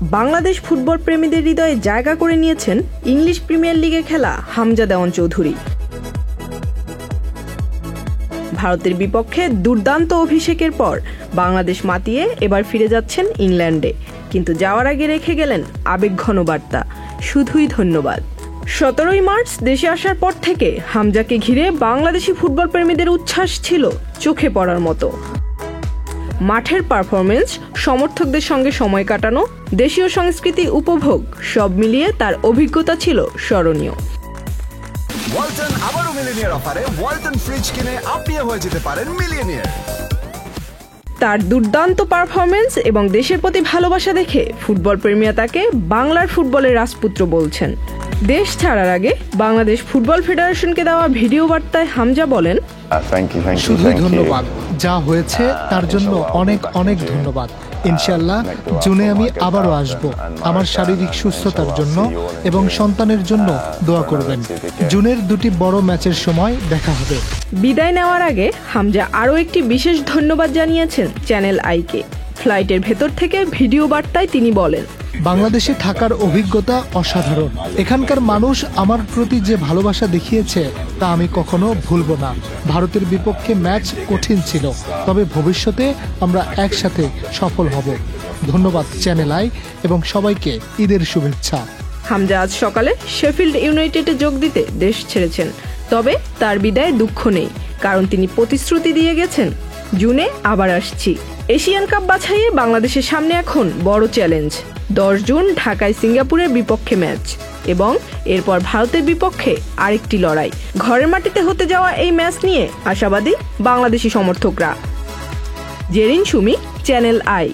Bangladesh football প্রেমীদের হৃদয়ে জায়গা করে নিয়েছেন ইংলিশ প্রিমিয়ার লিগে খেলা হামজা দেওয়ান চৌধুরী। ভারতের বিপক্ষে দুর্দান্ত অভিষেকের পর বাংলাদেশ মাতিয়ে এবার ফিরে যাচ্ছেন ইংল্যান্ডে, কিন্তু যাওয়ার আগে রেখে গেলেন আবেগঘন বার্তা, শুধুই ধন্যবাদ। 17 মার্চ দেশে আসার পর থেকে হামজাকে ঘিরে বাংলাদেশি ফুটবল প্রেমীদের উচ্ছ্বাস ছিল চোখে পড়ার মতো। মাঠের পারফরমেন্স, সমর্থকদের সঙ্গে সময় কাটানো, দেশীয় সংস্কৃতি উপভোগ সব মিলিয়ে তার অভিজ্ঞতা ছিল স্মরণীয়। ওয়ালটন আবারও মিলিয়নিয়ার অফারে ওয়ালটন ফ্রিজ কিনে আপনিও হয়ে যেতে পারেন মিলিয়নিয়ার। তার দুর্দান্ত পারফরমেন্স এবং দেশের প্রতি ভালোবাসা দেখে ফুটবল প্রেমীরা তাকে বাংলার ফুটবলের রাজপুত্র বলছেন। দেশ ছাড়ার আগে বাংলাদেশ ফুটবল ফেডারেশনকে দেওয়া ভিডিও বার্তায় হামজা বলেন, শুধুই ধন্যবাদ, যা হয়েছে তার জন্য অনেক অনেক ধন্যবাদ। ইনশাআল্লাহ জুনে আমি আবারও আসব আমার শারীরিক সুস্থতার জন্য এবং সন্তানের জন্য দোয়া করবেন। জুনের দুটি বড় ম্যাচের সময় দেখা হবে। বিদায় নেওয়ার আগে হামজা আরও একটি বিশেষ ধন্যবাদ জানিয়েছেন চ্যানেল আইকে। ফ্লাইটের ভেতর থেকে ভিডিও বার্তায় তিনি বলেন, বাংলাদেশে থাকার অভিজ্ঞতা অসাধারণ। এখানকার মানুষ আমার প্রতি যে ভালোবাসা দেখিয়েছে তা আমি কখনো ভুলব না। ভারতের বিপক্ষে ম্যাচ কঠিন ছিল, তবে ভবিষ্যতে আমরা একসাথে সফল হব। ধন্যবাদ চ্যানেল আই এবং সবাইকে ঈদের শুভেচ্ছা। হামজা আজ সকালে শেফিল্ড ইউনাইটেডে যোগ দিতে দেশ ছেড়েছেন, তবে তার বিদায়ে দুঃখ নেই, কারণ তিনি প্রতিশ্রুতি দিয়ে গেছেন, জুনে আবার আসছি। এশিয়ান কাপ বাছাইয়ে বাংলাদেশের সামনে এখন বড় চ্যালেঞ্জ। 10 জুন ঢাকায় সিঙ্গাপুরের বিপক্ষে ম্যাচ এবং এরপর ভারতের বিপক্ষে আরেকটি লড়াই। ঘরের মাটিতে হতে যাওয়া এই ম্যাচ নিয়ে আশাবাদী বাংলাদেশি সমর্থকরা। Zerin Sumi, Channel I.